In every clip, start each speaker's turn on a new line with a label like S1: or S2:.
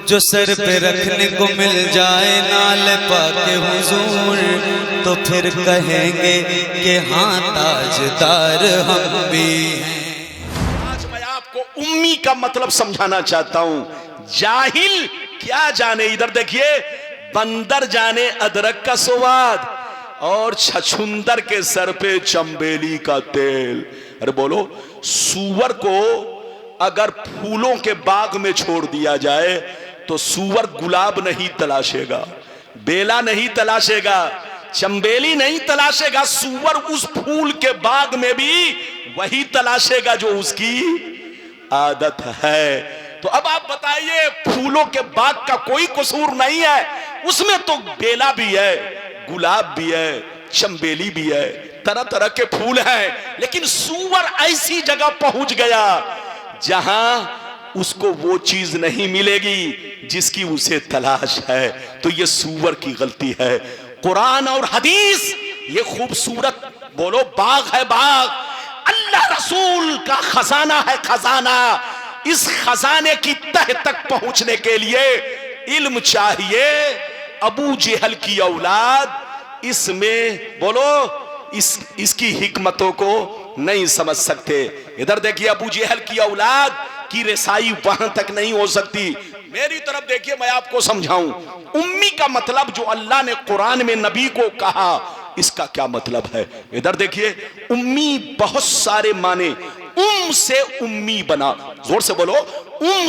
S1: जो सर पे रखने को मिल जाए नाल पाके हुजूर, तो फिर कहेंगे कि हाँ ताजदार हम भी हैं।
S2: आज मैं आपको उम्मी का मतलब समझाना चाहता हूं। जाहिल क्या जाने, इधर देखिए, बंदर जाने अदरक का स्वाद और छछुंदर के सर पे चंबेली का तेल। अरे बोलो, सूअर को अगर फूलों के बाग में छोड़ दिया जाए तो सूअर गुलाब नहीं तलाशेगा, बेला नहीं तलाशेगा, चंबेली नहीं तलाशेगा। सूअर उस फूल के बाग में भी वही तलाशेगा जो उसकी आदत है। तो अब आप बताइए, फूलों के बाग का कोई कसूर नहीं है, उसमें तो बेला भी है, गुलाब भी है, चंबेली भी है, तरह तरह के फूल हैं, लेकिन सूअर ऐसी जगह पहुंच गया जहां उसको वो चीज नहीं मिलेगी जिसकी उसे तलाश है। तो ये सूअर की गलती है। कुरान और हदीस ये खूबसूरत, बोलो, बाग है, बाग अल्लाह रसूल का खजाना है, खजाना। इस खजाने की तह तक पहुंचने के लिए इल्म चाहिए। अबू जेहल की औलाद इसमें, बोलो, इसकी हिकमतों को नहीं समझ सकते। इधर देखिए, अबू जेहल की औलाद की रसाई वहां तक नहीं हो सकती। मेरी तरफ देखिए, मैं आपको समझाऊं। उम्मी का मतलब जो अल्लाह ने कुरान में नबी को कहा, इसका क्या मतलब है। इधर देखिए, उम्मी बहुत सारे माने। से उम्मी बना, जोर से बोलो,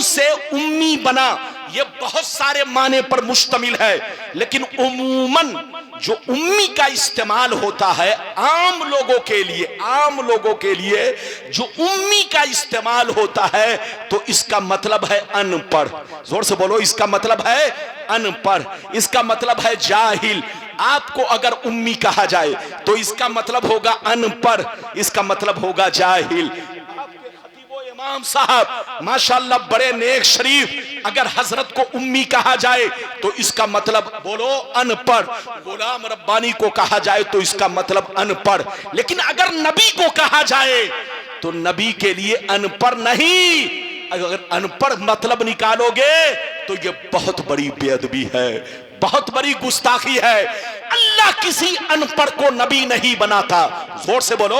S2: से उम्मी बना, ये बहुत सारे माने पर मुश्तमिल है। लेकिन उमूमन जो उम्मी का इस्तेमाल होता है आम लोगों के लिए, आम लोगों के लिए जो उम्मी का इस्तेमाल होता है, तो इसका मतलब है अनपढ़। जोर से बोलो, इसका मतलब है अनपढ़, इसका मतलब है जाहिल। आपको अगर उम्मी कहा जाए तो इसका मतलब होगा अनपढ़, इसका मतलब होगा जाहिल। आपके खतीबो इमाम साहब माशाअल्लाह बड़े नेक शरीफ, अगर हजरत को उम्मी कहा जाए तो इसका मतलब, बोलो, अनपढ़। गुलाम रब्बानी को कहा जाए तो इसका मतलब अनपढ़। लेकिन अगर नबी को कहा जाए तो नबी के लिए अनपढ़ नहीं। अगर अनपढ़ मतलब निकालोगे तो ये बहुत बड़ी बेअदबी है, बहुत बड़ी गुस्ताखी है। अल्लाह किसी अनपढ़ को नबी नहीं बनाता। जोर से बोलो,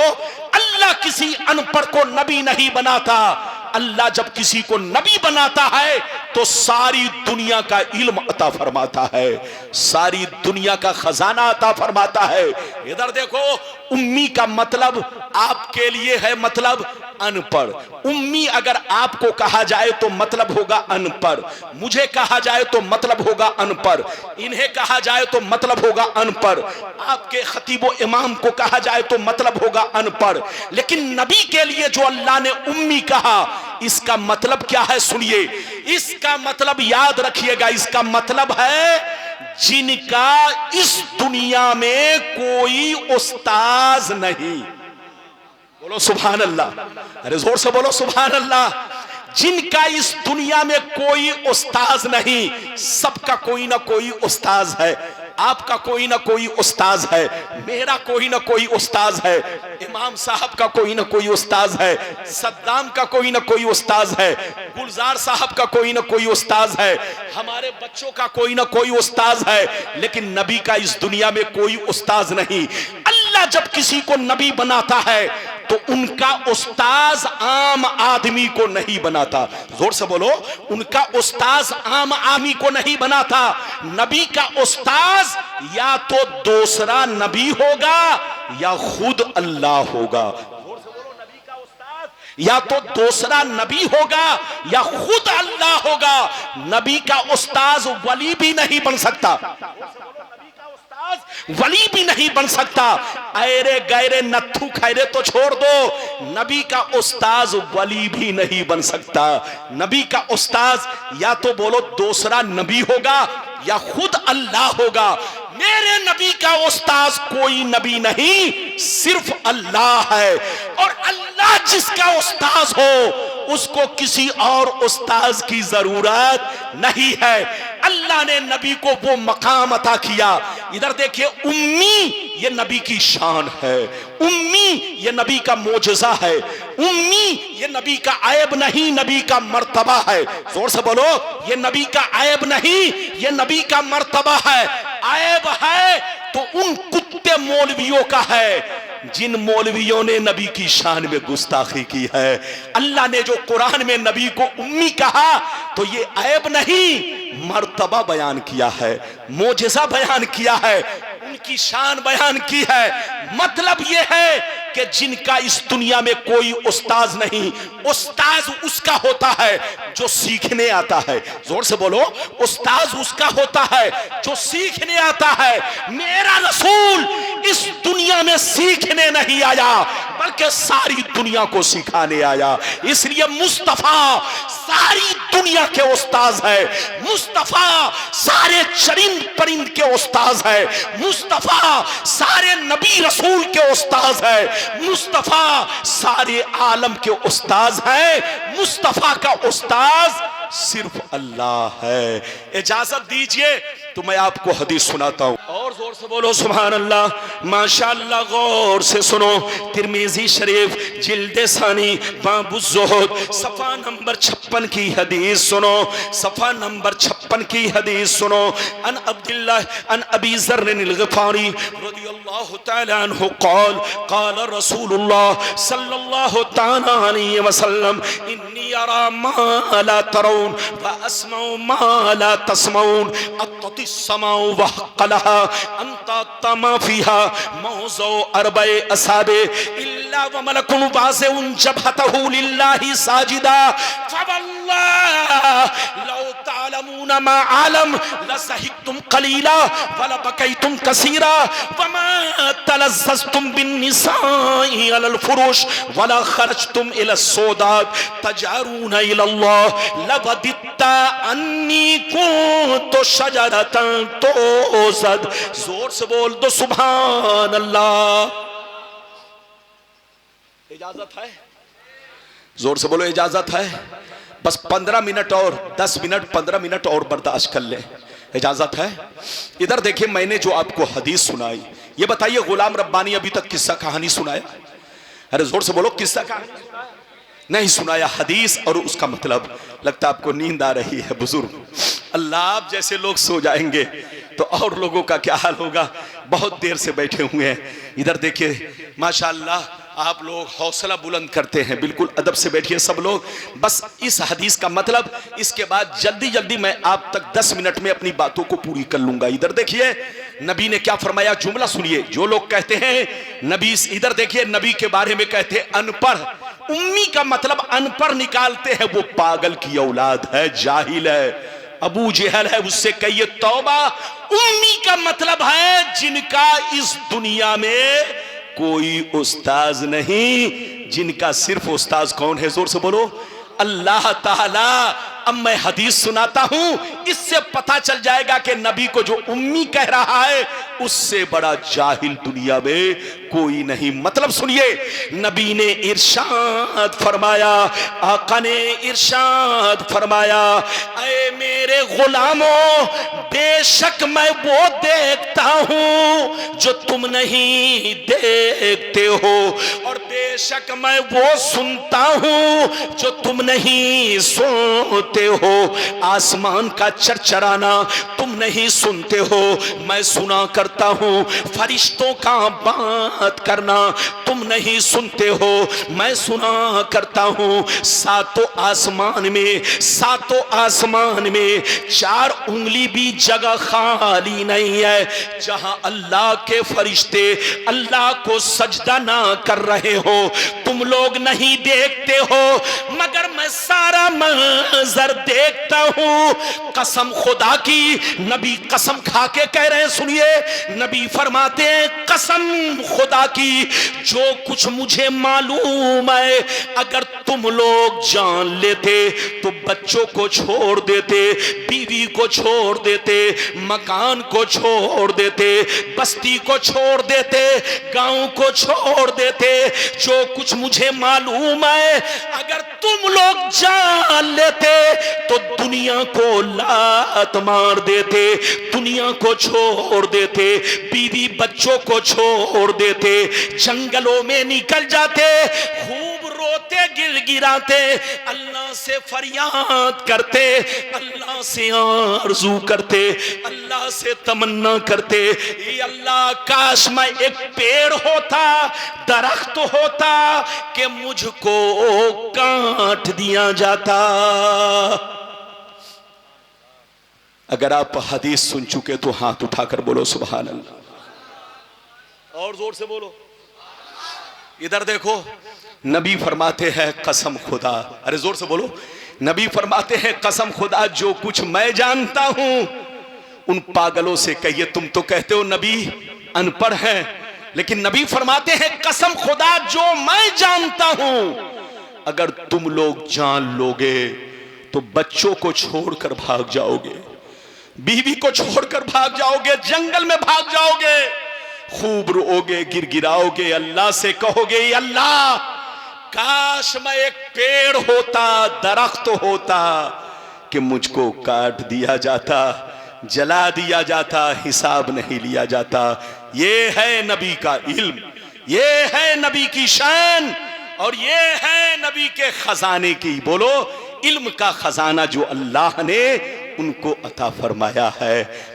S2: अल्लाह किसी अनपढ़ को नबी नहीं बनाता। अल्लाह जब किसी को नबी बनाता है तो सारी दुनिया का इल्म अता फरमाता है, सारी दुनिया का खजाना अता फरमाता है। इधर देखो, उम्मी का मतलब आपके लिए है मतलब अनपढ़। उम्मी अगर आपको कहा जाए तो मतलब होगा अनपढ़, मुझे कहा जाए तो मतलब होगा अनपढ़, इन्हें कहा जाए तो मतलब होगा अनपढ़, आपके खतीबो इमाम को कहा जाए तो मतलब होगा अनपढ़। लेकिन नबी के लिए जो अल्लाह ने उम्मी कहा, इसका मतलब क्या है, सुनिए। इसका मतलब याद रखिएगा, इसका मतलब है जिनका इस दुनिया में कोई उस्ताज नहीं। बोलो सुभान अल्लाह, अरे जोर से बोलो सुभान अल्लाह। जिनका इस दुनिया में कोई उस्ताज नहीं, सबका कोई ना कोई उस्ताज है। आपका कोई ना कोई उस्ताज है, मेरा कोई ना कोई उस्ताज है, इमाम साहब का कोई ना कोई उस्ताज है, सद्दाम का कोई ना कोई उस्ताज है, गुलजार साहब का कोई ना कोई उस्ताज है, हमारे बच्चों का कोई ना कोई उस्ताज है। लेकिन नबी का इस दुनिया में कोई उस्ताज नहीं। अल्लाह जब किसी को नबी बनाता है तो उनका उस्ताज आम आदमी को नहीं बनाता। जोर से बोलो, उनका उस्ताज आम आदमी को नहीं बनाता। नबी का उस्ताज या तो दूसरा नबी होगा या खुद अल्लाह होगा। या तो दूसरा नबी होगा या खुद अल्लाह होगा। नबी का उस्ताज वली भी नहीं बन सकता, वली भी नहीं बन सकता। ऐरे गैरे नत्थु खैरे तो छोड़ दो, नबी का उस्ताज वली भी नहीं बन सकता। नबी का उस्ताज या तो बोलो दूसरा नबी होगा या खुद अल्लाह होगा। मेरे नबी का उस्ताज कोई नबी नहीं, सिर्फ अल्लाह है। और अल्लाह जिसका उस्ताज हो उसको किसी और उस्ताद की जरूरत नहीं है। अल्लाह ने नबी को वो मकाम अता किया। इधर देखिए, उम्मी ये नबी की शान है, उम्मी ये नबी का मोजज़ा है, उम्मी ये नबी का ऐब नहीं, नबी का मर्तबा है। जोर से बोलो, ये नबी का ऐब नहीं, ये नबी का मर्तबा है। ऐब है तो उन कुत्ते मौलवियों का है जिन मौलवियों ने नबी की शान में गुस्ताखी की है। अल्लाह ने जो कुरान में नबी को उम्मी कहा तो ये ऐब नहीं, मर्तबा बयान किया है, मोजज़ा बयान किया है, उनकी शान बयान की है। मतलब ये है कि जिनका इस दुनिया में कोई उस्ताद नहीं, उस्ताद उसका होता है जो सीखने आता है। जोर से बोलो, उस्ताद उसका होता है जो सीखने आता है। मेरा रसूल इस दुनिया में सीखने नहीं आया बल्कि सारी दुनिया को सिखाने आया। इसलिए मुस्तफा सारी दुनिया के उस्ताद है, मुस्तफा सारे चरिंद परिंद के उस्ताद है, मुस्तफा सारे नबी रसूल के उस्ताद है, मुस्तफा सारे आलम के उस्ताद है। मुस्तफा का उस्ताद सिर्फ अल्लाह है। इजाजत दीजिए तो मैं आपको हदीस सुनाता हूं, और जोर से बोलो सुभान अल्लाह, माशाअल्लाह। गौर से सुनो, तिर्मिज़ी शरीफ जिल्द सानी बाबु ज़ुहद सफ़ा नंबर 56 की हदीस सुनो, सफ़ा नंबर 56 की हदीस सुनो। अन अब्दुल्लाह अन अबी ज़र्र अल ग़िफ़ारी रज़ियल्लाहु तआला अन्हु क़ाल क़ाल रसूलुल्लाह सल्लल्लाहु तआला अलैहि वसल्लम इन्नी अरा मा ला तरौन व अस्मउ मा ला तस्मऊन समाउ वहक़लहा अंता तमा फीहा मौज़ो अरबए असाबे इल्ला व मलकुन वाज़िउन जबहतहु लिल्लाहि साजिदा फवल्लाह लौ तालमून मा आलम लज़हिकतुम क़लीला व लबकैतुम कसीरा व मा तलज़्ज़ज़तुम बिन्निसाइ अलल फुरूश व ला खरजतुम इला सौदात तजारून इलल्लाह लवदित्ता अन्नी कुन्तु शजरतन तो सद। जोर से बोल दो सुभान अल्लाह। इजाजत है? जोर से बोलो, इजाजत है? बस 15 मिनट और 10 मिनट 15 मिनट और बर्दाश्त कर ले, इजाजत है? इधर देखिए, मैंने जो आपको हदीस सुनाई, ये बताइए गुलाम रब्बानी अभी तक किस्सा कहानी सुनाया? अरे जोर से बोलो, किस्सा कहानी नहीं सुनाया। हदीस और उसका मतलब, लगता आपको नींद आ रही है बुजुर्ग। अल्लाह, आप जैसे लोग सो जाएंगे तो और लोगों का क्या हाल होगा, बहुत देर से बैठे हुए हैं। इधर देखिए माशाअल्लाह, आप लोग हौसला बुलंद करते हैं, बिल्कुल अदब से बैठिए सब लोग। बस इस हदीस का मतलब, इसके बाद जल्दी जल्दी मैं आप तक 10 मिनट में अपनी बातों को पूरी कर लूंगा। इधर देखिए नबी ने क्या फरमाया, जुमला सुनिए। जो लोग कहते हैं नबी, इधर देखिए नबी के बारे में कहते हैं अनपढ़, उम्मी का मतलब अनपढ़ निकालते हैं, वो पागल की औलाद है, जाहिल है, अबू जहल है, उससे कहिए तौबा। उम्मी का मतलब है जिनका इस दुनिया में कोई उस्ताद नहीं, जिनका सिर्फ उस्ताद कौन है? जोर से बोलो, अल्लाह ताला। अब मैं हदीस सुनाता हूं, इससे पता चल जाएगा कि नबी को जो उम्मी कह रहा है उससे बड़ा जाहिल दुनिया में कोई नहीं। मतलब सुनिए, नबी ने इरशाद फरमाया, आका ने इरशाद फरमाया, ऐ मेरे गुलामों, बेशक मैं वो देखता हूं जो तुम नहीं देखते हो, और बेशक मैं वो सुनता हूं जो तुम नहीं सुनते हो। आसमान का चरचराना तुम नहीं सुनते हो, मैं सुना करता हूं। फरिश्तों का बात करना तुम नहीं सुनते हो, मैं सुना करता हूं। सातों आसमान में, सातों आसमान में 4 उंगली भी जगह खाली नहीं है जहां अल्लाह के फरिश्ते अल्लाह को सजदा ना कर रहे हो। तुम लोग नहीं देखते हो, मगर मैं सारा मंजर देखता हूं। कसम खुदा की, नबी कसम खा के कह रहे हैं, सुनिए नबी फरमाते हैं, कसम खुदा की, जो कुछ मुझे मालूम है, अगर तुम लोग जान लेते तो बच्चों को छोड़ देते, बीवी को छोड़ देते, मकान को छोड़ देते, बस्ती को छोड़ देते, गांव को छोड़ देते। जो कुछ मुझे मालूम है, अगर तुम लोग जान लेते तो दुनिया को लात मार देते, दुनिया को छोड़ देते, बीवी बच्चों को छोड़ देते, जंगलों में निकल जाते, खूब रोते गिड़गिड़ाते, अल्लाह से फरियाद करते, अल्लाह से आरज़ू करते, अल्लाह से तमन्ना करते, ये अल्लाह काश मैं एक पेड़ होता, दरख्त होता कि मुझको काट दिया जाता। अगर आप हदीस सुन चुके तो हाथ उठाकर बोलो सुभान अल्लाह, और जोर से बोलो। इधर देखो, नबी फरमाते हैं कसम खुदा, अरे जोर से बोलो, नबी फरमाते हैं कसम खुदा जो कुछ मैं जानता हूं उन पागलों से कहिए। तुम तो कहते हो नबी अनपढ़ हैं, लेकिन नबी फरमाते हैं कसम खुदा जो मैं जानता हूं अगर तुम लोग जान लोगे तो बच्चों को छोड़कर भाग जाओगे, बीवी को छोड़कर भाग जाओगे, जंगल में भाग जाओगे, खूब रोओगे, गिड़गिड़ाओगे, अल्लाह से कहोगे अल्लाह काश मैं एक पेड़ होता, दरख्त होता कि मुझको काट दिया जाता, जला दिया जाता, हिसाब नहीं लिया जाता। ये है नबी का इल्म, ये है नबी की शान, और ये है नबी के खजाने की, बोलो, इल्म का खजाना जो अल्लाह ने उनको अता फरमाया है।